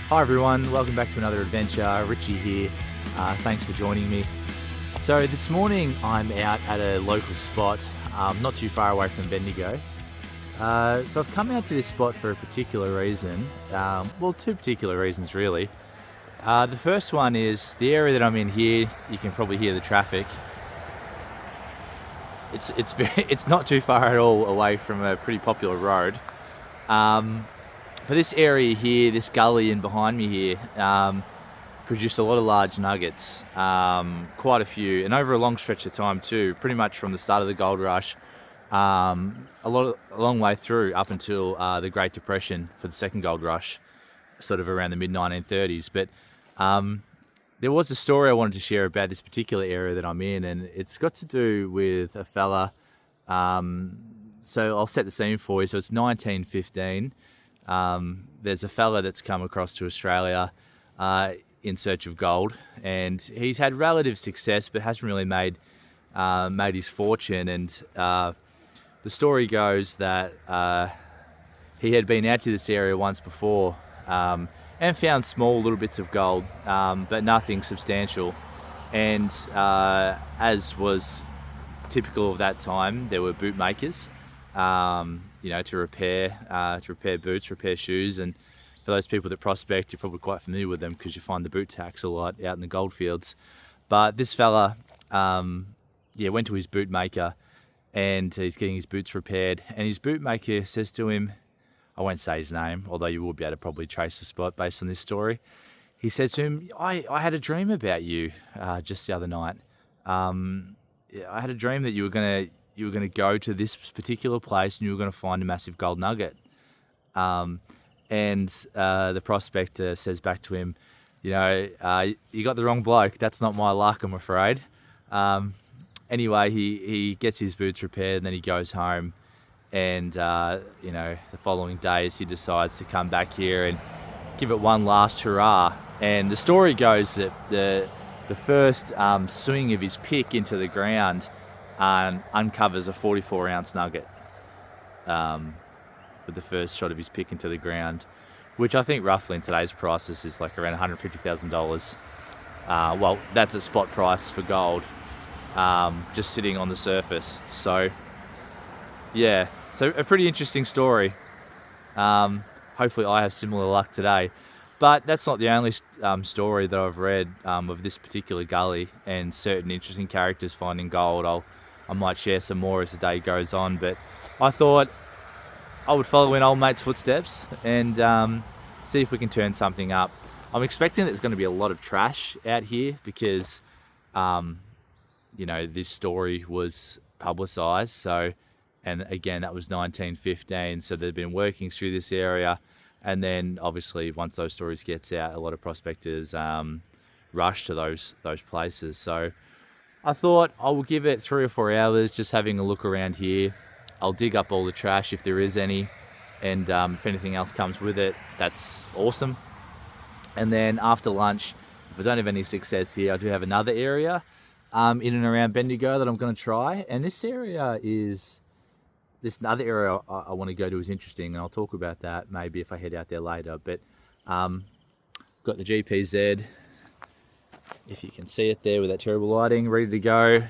Hi everyone, welcome back to another adventure. Richie here. Thanks for joining me. So this morning I'm out at a local spot, not too far away from Bendigo. So I've come out to this spot for a particular reason. Well, two particular reasons really. The first one is the area that I'm in here. You can probably hear the traffic. It's not too far at all away from a pretty popular road. But this area here, this gully in behind me here, produced a lot of large nuggets, quite a few, and over a long stretch of time too, pretty much from the start of the gold rush, a long way through up until the Great Depression for the second gold rush, sort of around the mid-1930s. But there was a story I wanted to share about this particular area that I'm in, and it's got to do with a fella. So I'll set the scene for you. So it's 1915. There's a fella that's come across to Australia in search of gold, and he's had relative success but hasn't really made his fortune. And the story goes that he had been out to this area once before and found small little bits of gold, but nothing substantial. And as was typical of that time, there were bootmakers, to repair boots, repair shoes. And for those people that prospect, you're probably quite familiar with them because you find the boot tax a lot out in the gold fields. But this fella, went to his bootmaker and he's getting his boots repaired. And his bootmaker says to him, I won't say his name, although you will be able to probably trace the spot based on this story. He said to him, I had a dream about you just the other night. I had a dream that you were going to go to this particular place and you were going to find a massive gold nugget. And the prospector says back to him, you got the wrong bloke. That's not my luck, I'm afraid. Anyway, he gets his boots repaired and then he goes home. And, the following days he decides to come back here and give it one last hurrah. And the story goes that the first swing of his pick into the ground uncovers a 44-ounce nugget with the first shot of his pick into the ground, which I think roughly in today's prices is like around $150,000. Well, that's a spot price for gold, just sitting on the surface. So, yeah, so a pretty interesting story. Hopefully I have similar luck today. But that's not the only story that I've read of this particular gully and certain interesting characters finding gold. I might share some more as the day goes on, but I thought I would follow in old mate's footsteps and see if we can turn something up. I'm expecting there's going to be a lot of trash out here because, this story was publicised. So, and again, that was 1915. So they've been working through this area. And then obviously once those stories gets out, a lot of prospectors rush to those places. So I thought I will give it 3 or 4 hours just having a look around here. I'll dig up all the trash if there is any, and if anything else comes with it, that's awesome. And then after lunch, if I don't have any success here, I do have another area in and around Bendigo that I'm going to try. And this other area I want to go to is interesting, and I'll talk about that maybe if I head out there later. But got the GPZ, if you can see it there with that terrible lighting, ready to go.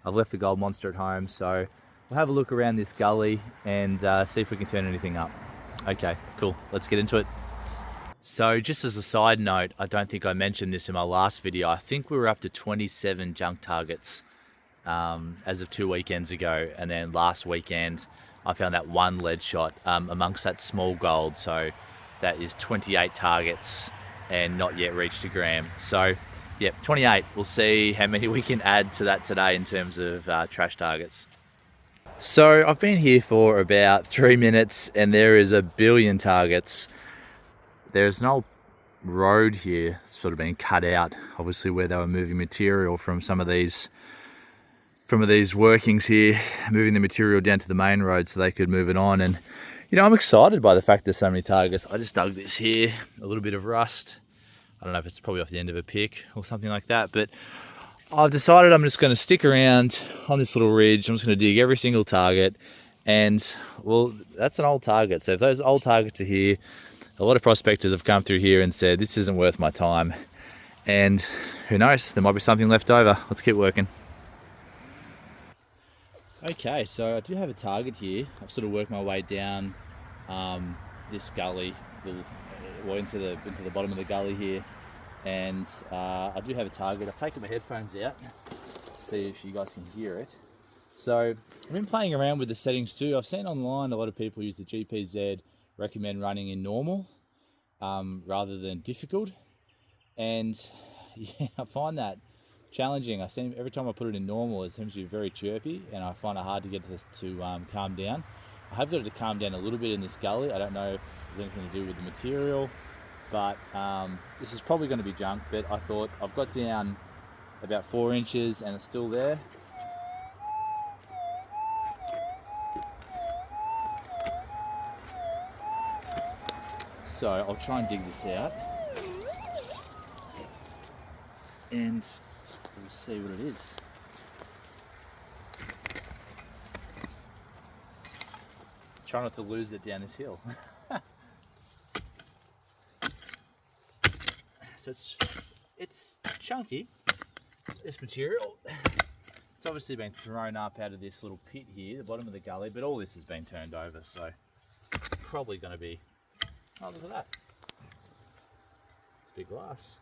I've left the gold monster at home, so we'll have a look around this gully and see if we can turn anything up. Okay, cool. Let's get into it. So just as a side note, I don't think I mentioned this in my last video. I think we were up to 27 junk targets as of 2 weekends ago, and then last weekend I found that one lead shot amongst that small gold. So that is 28 targets and not yet reached a gram. So yeah, 28. We'll see how many we can add to that today in terms of trash targets. So I've been here for about 3 minutes and there is a billion targets. There's an old road here. It's sort of been cut out, obviously where they were moving material from some of these workings here, moving the material down to the main road so they could move it on. And I'm excited by the fact there's so many targets. I just dug this here, a little bit of rust. I don't know if it's probably off the end of a pick or something like that, but I've decided I'm just going to stick around on this little ridge. I'm just going to dig every single target, and well, that's an old target. So if those old targets are here, a lot of prospectors have come through here and said, this isn't worth my time. And who knows, there might be something left over. Let's keep working. Okay, so I do have a target here. I've sort of worked my way down this gully, into the bottom of the gully here, and I do have a target. I've taken my headphones out, see if you guys can hear it. So I've been playing around with the settings too. I've seen online a lot of people use the GPZ, recommend running in normal rather than difficult, and yeah, I find that challenging. Every time I put it in normal, it seems to be very chirpy, and I find it hard to get this to calm down. I have got it to calm down a little bit in this gully. I don't know if there's anything to do with the material, but this is probably going to be junk. But I thought I've got down about 4 inches and it's still there. So I'll try and dig this out, and we'll see what it is. Try not to lose it down this hill. So it's chunky, this material. It's obviously been thrown up out of this little pit here, the bottom of the gully, but all this has been turned over, so probably going to be, oh, look at that. It's big glass.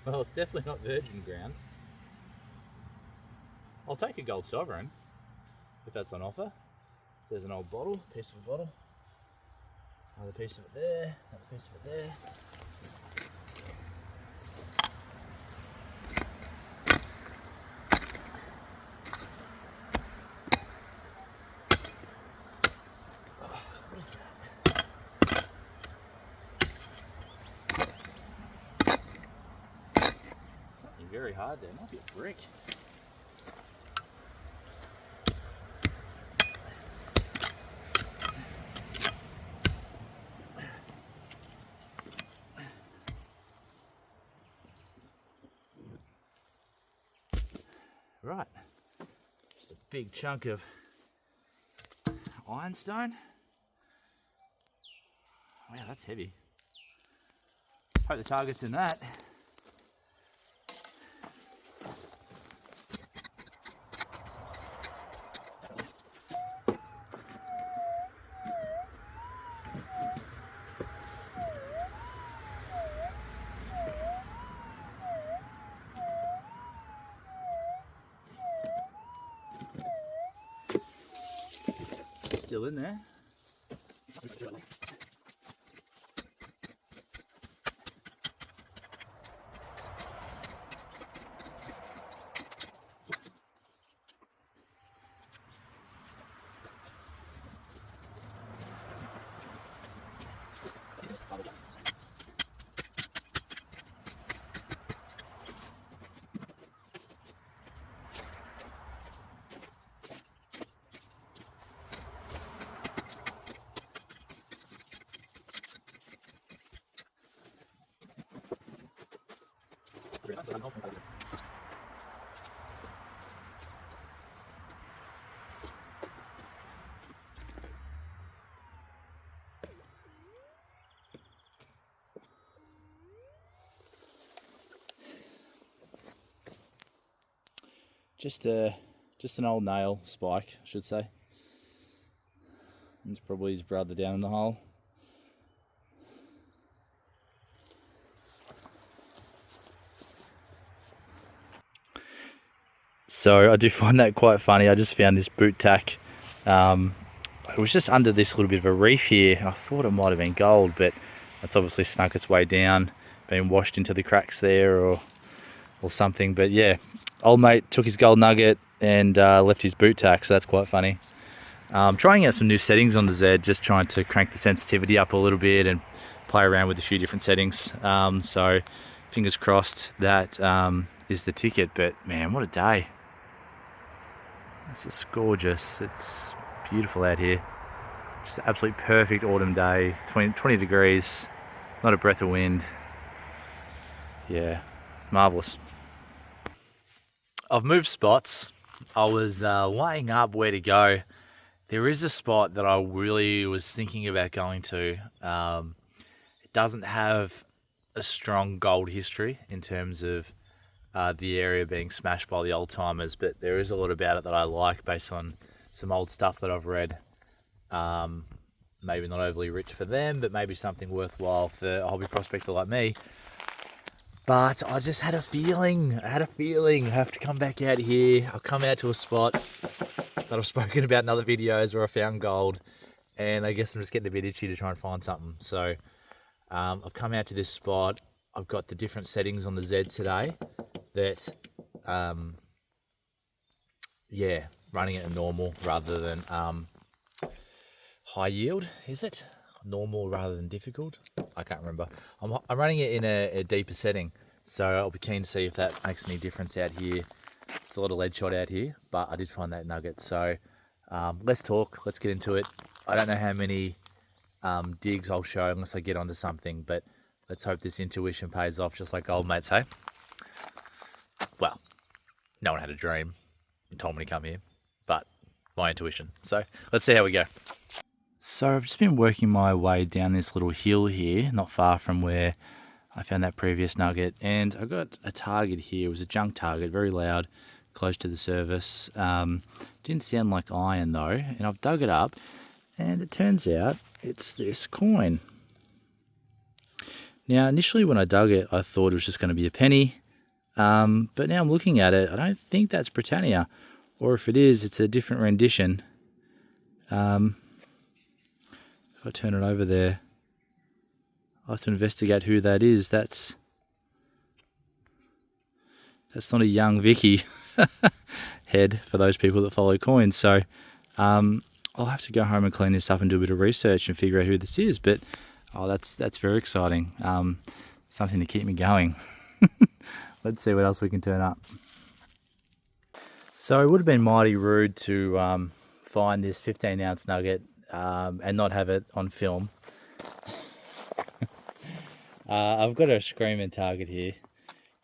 Well, it's definitely not virgin ground. I'll take a gold sovereign if that's on offer. There's an old bottle, piece of a bottle. Another piece of it there, another piece of it there. What is that? Something very hard there. It might be a brick. Right, just a big chunk of ironstone. Wow, that's heavy. Hope the target's in that. Still in there. Just an old nail spike, I should say. And it's probably his brother down in the hole. So I do find that quite funny. I just found this boot tack. It was just under this little bit of a reef here. I thought it might have been gold, but it's obviously snuck its way down, been washed into the cracks there or something. But yeah, old mate took his gold nugget and left his boot tack, so that's quite funny. Trying out some new settings on the Z, just trying to crank the sensitivity up a little bit and play around with a few different settings. So fingers crossed that is the ticket. But man, what a day. It's just gorgeous. It's beautiful out here. Just an absolutely perfect autumn day. 20 degrees, not a breath of wind. Yeah, marvelous. I've moved spots. I was weighing up where to go, There is a spot that I really was thinking about going to. It doesn't have a strong gold history in terms of the area being smashed by the old timers, but there is a lot about it that I like based on some old stuff that I've read. Maybe not overly rich for them, but maybe something worthwhile for a hobby prospector like me. But I just had a feeling. I have to come back out here. I'll come out to a spot that I've spoken about in other videos where I found gold, and I guess I'm just getting a bit itchy to try and find something. So I've come out to this spot. I've got the different settings on the Z today that, yeah, running it at normal rather than high yield, is it? Normal rather than difficult? I can't remember. I'm running it in a deeper setting, so I'll be keen to see if that makes any difference out here. It's a lot of lead shot out here, but I did find that nugget. So let's talk, let's get into it. I don't know how many digs I'll show unless I get onto something, but let's hope this intuition pays off just like old mates say. Well, no one had a dream and told me to come here, but my intuition. So let's see how we go. So I've just been working my way down this little hill here, not far from where I found that previous nugget, and I got a target here. It was a junk target, very loud, close to the surface. Didn't sound like iron though, and I've dug it up, and it turns out it's this coin. Now initially when I dug it, I thought it was just going to be a penny, but now I'm looking at it, I don't think that's Britannia, or if it is, it's a different rendition. If I turn it over there, I'll have to investigate who that is. That's not a young Vicky head for those people that follow coins. So I'll have to go home and clean this up and do a bit of research and figure out who this is. But that's very exciting. Something to keep me going. Let's see what else we can turn up. So it would have been mighty rude to find this 15-ounce nugget and not have it on film. I've got a screaming target here.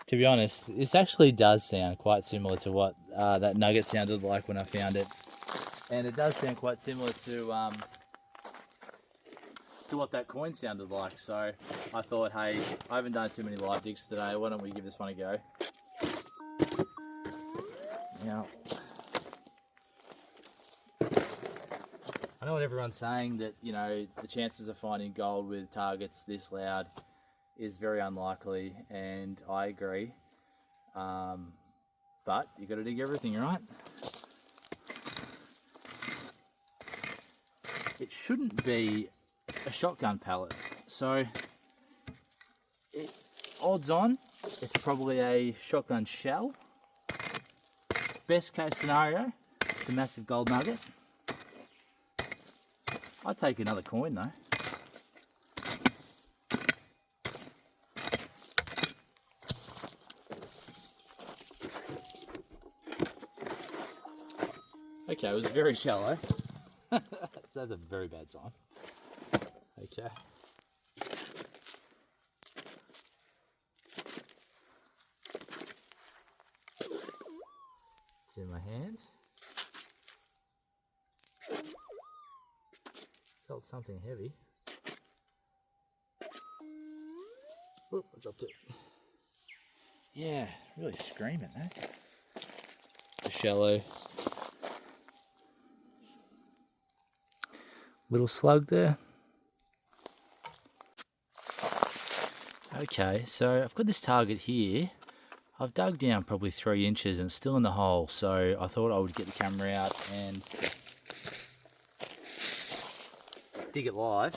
To be honest, this actually does sound quite similar to what that nugget sounded like when I found it, and it does sound quite similar to what that coin sounded like. So I thought, hey, I haven't done too many live digs today. Why don't we give this one a go? Now, I know what everyone's saying, that, you know, the chances of finding gold with targets this loud is very unlikely, and I agree. But you got to dig everything, right? It shouldn't be a shotgun pellet, so odds on it's probably a shotgun shell. Best case scenario, it's a massive gold nugget. I'd take another coin though. Okay, it was very shallow. That's a very bad sign. Okay. It's in my hand. Felt something heavy. Oop, I dropped it. Yeah, really screaming, eh? The shallow. Little slug there. Okay, so I've got this target here. I've dug down probably 3 inches and it's still in the hole, so I thought I would get the camera out and dig it live.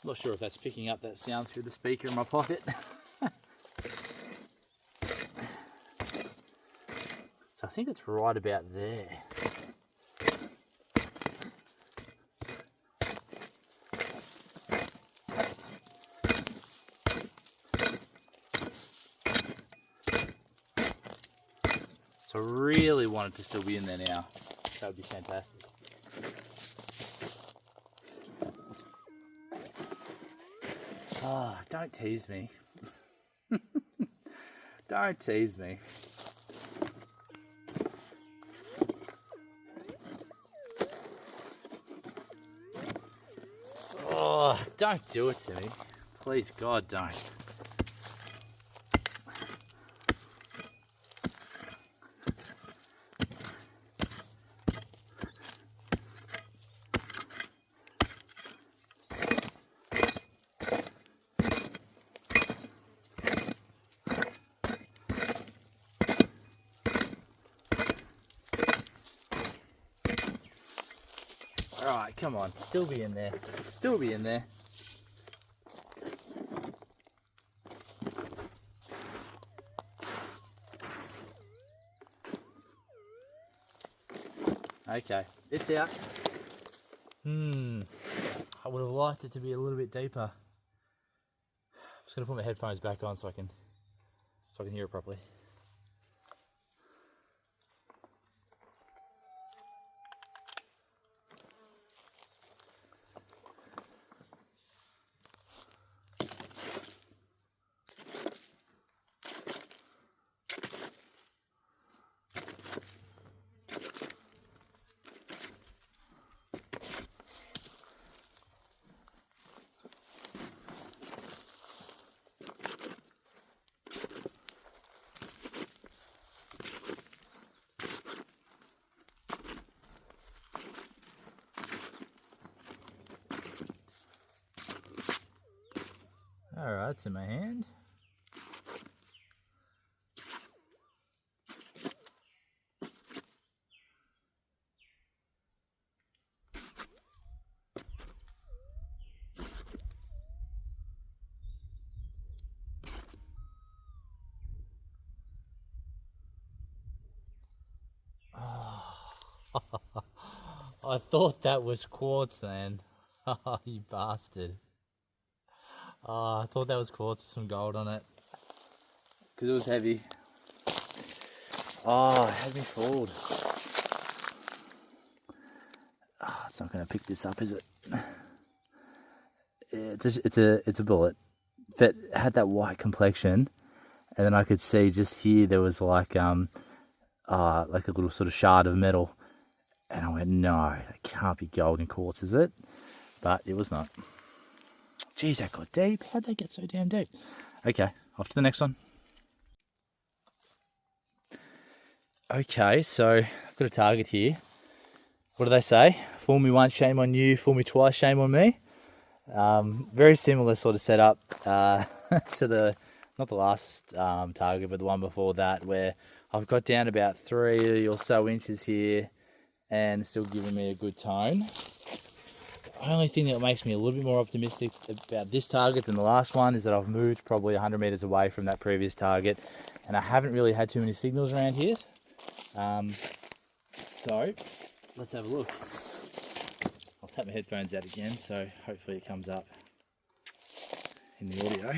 Not sure if that's picking up that sound through the speaker in my pocket. So I think it's right about there. So I really want it to still be in there now. That would be fantastic. Oh, don't tease me. Don't tease me. Oh, don't do it to me. Please, God, don't. Alright, come on. Still be in there. Still be in there. Okay, it's out. I would have liked it to be a little bit deeper. I'm just gonna put my headphones back on so I can hear it properly. Alright, it's in my hand. I thought that was quartz then. Oh, you bastard. Oh, I thought that was quartz with some gold on it. Because it was heavy. Oh, it had me fooled. Oh, it's not going to pick this up, is it? It's a bullet. That had that white complexion. And then I could see just here there was like a little sort of shard of metal. And I went, no, that can't be gold and quartz, is it? But it was not. Geez, that got deep. How'd that get so damn deep? Okay, off to the next one. Okay, so I've got a target here. What do they say? Fool me once, shame on you. Fool me twice, shame on me. Very similar sort of setup to the, not the last target, but the one before that, where I've got down about 3 or so inches here and still giving me a good tone. The only thing that makes me a little bit more optimistic about this target than the last one is that I've moved probably 100 meters away from that previous target, and I haven't really had too many signals around here. So let's have a look. I'll tap my headphones out again, so hopefully it comes up in the audio.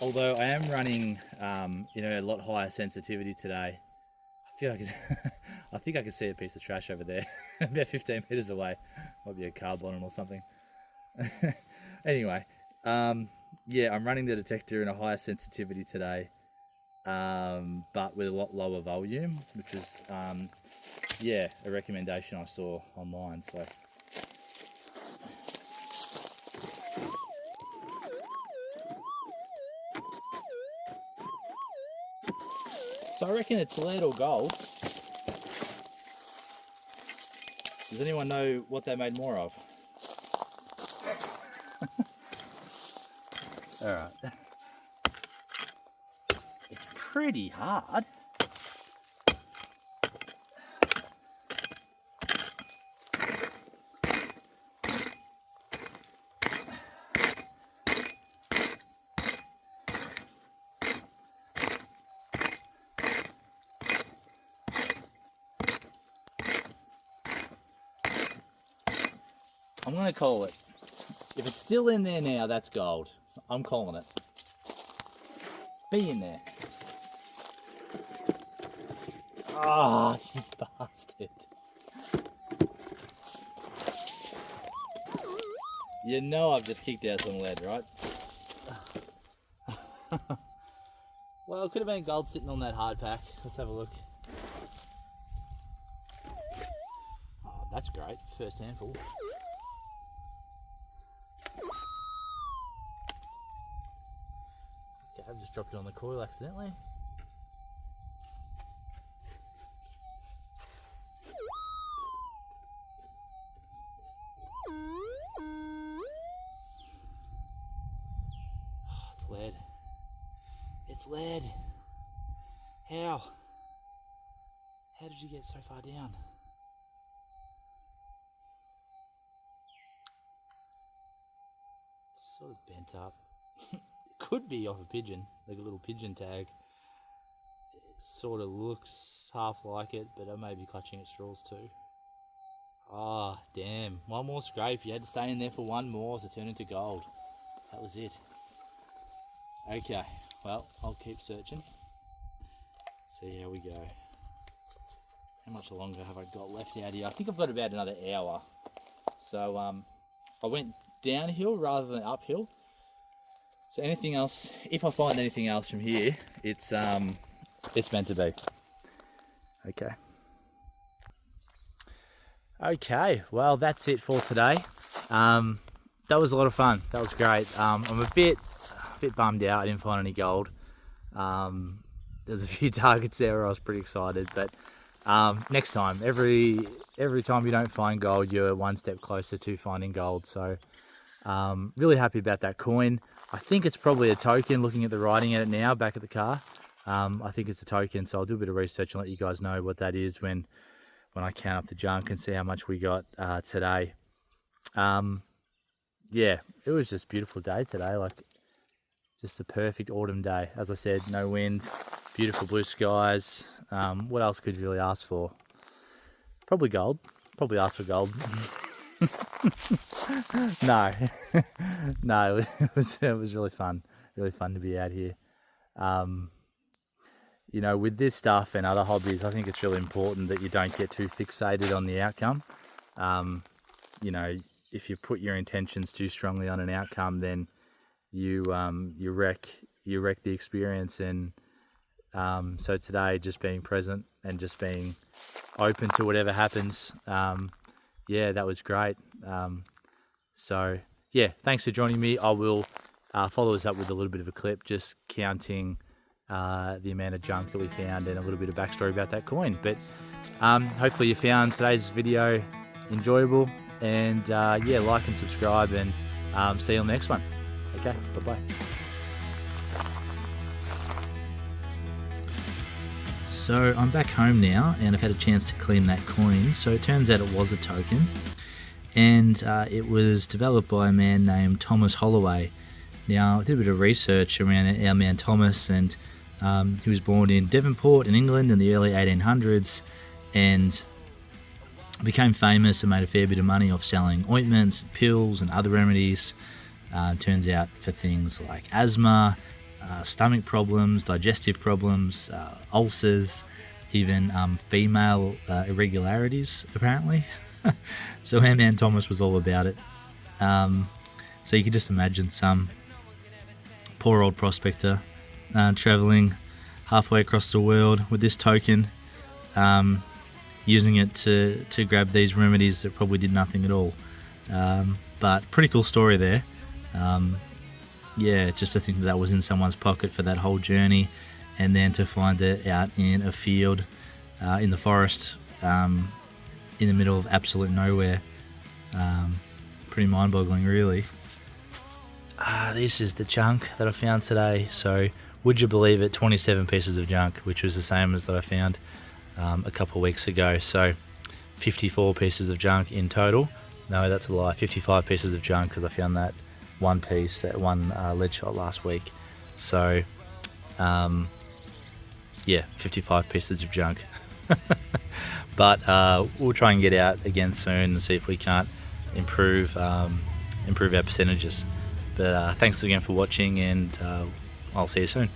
Although I am running, a lot higher sensitivity today. I think I can see a piece of trash over there, about 15 meters away. Might be a carbon or something. Anyway, yeah, I'm running the detector in a higher sensitivity today, but with a lot lower volume, which is, yeah, a recommendation I saw online. So I reckon it's lead or gold. Does anyone know what they made more of? Alright. It's pretty hard. I'm going to call it. If it's still in there now, that's gold. I'm calling it. Be in there. Ah, oh, you bastard. You know I've just kicked out some lead, right? Well, it could have been gold sitting on that hard pack. Let's have a look. Oh, that's great. First handful. Okay, I've just dropped it on the coil accidentally. Oh, it's lead. It's lead. How? How did you get so far down? It's sort of bent up. It could be off a pigeon, like a little pigeon tag. It sort of looks half like it, but I may be clutching at straws too. Ah, oh, damn. One more scrape. You had to stay in there for one more to turn into gold. That was it. Okay, well, I'll keep searching. See how we go. How much longer have I got left out here? I think I've got about another hour. So I went downhill rather than uphill. So anything else, if I find anything else from here, it's meant to be. Okay. Okay, well that's it for today. That was a lot of fun. That was great. I'm a bit bummed out I didn't find any gold. There's a few targets there where I was pretty excited, but next time, every time you don't find gold, you're one step closer to finding gold. So really happy about that coin. I think it's probably a token, looking at the writing at it now back at the car. I think it's a token, so I'll do a bit of research and let you guys know what that is when I count up the junk and see how much we got today. Yeah, it was just a beautiful day today, like just a perfect autumn day. As I said, no wind, beautiful blue skies. What else could you really ask for? Probably gold. Probably ask for gold. No, no, it was really fun to be out here. You know, with this stuff and other hobbies, I think it's really important that you don't get too fixated on the outcome. You know, if you put your intentions too strongly on an outcome, then you wreck the experience. And so today, just being present and just being open to whatever happens, yeah, that was great. So yeah, thanks for joining me. I will follow us up with a little bit of a clip, just counting the amount of junk that we found and a little bit of backstory about that coin. But hopefully you found today's video enjoyable, and yeah, like and subscribe, and see you on the next one. Okay, bye-bye. So I'm back home now, and I've had a chance to clean that coin. So it turns out it was a token, and it was developed by a man named Thomas Holloway. Now, I did a bit of research around our man Thomas, and he was born in Devonport in England in the early 1800s, and became famous and made a fair bit of money off selling ointments, pills and other remedies. Turns out for things like asthma, stomach problems, digestive problems, ulcers, even female irregularities, apparently. So our man Thomas was all about it. So you can just imagine some poor old prospector travelling halfway across the world with this token, using it to grab these remedies that probably did nothing at all. But pretty cool story there. Yeah, just to think that was in someone's pocket for that whole journey, and then to find it out in a field, in the forest, in the middle of absolute nowhere. Pretty mind-boggling, really. This is the junk that I found today. So would you believe it, 27 pieces of junk, which was the same as that I found a couple of weeks ago. So 54 pieces of junk in total. No, that's a lie, 55 pieces of junk, because I found that one piece, that one lead shot last week. So yeah, 55 pieces of junk. But we'll try and get out again soon and see if we can't improve our percentages. But thanks again for watching, and I'll see you soon.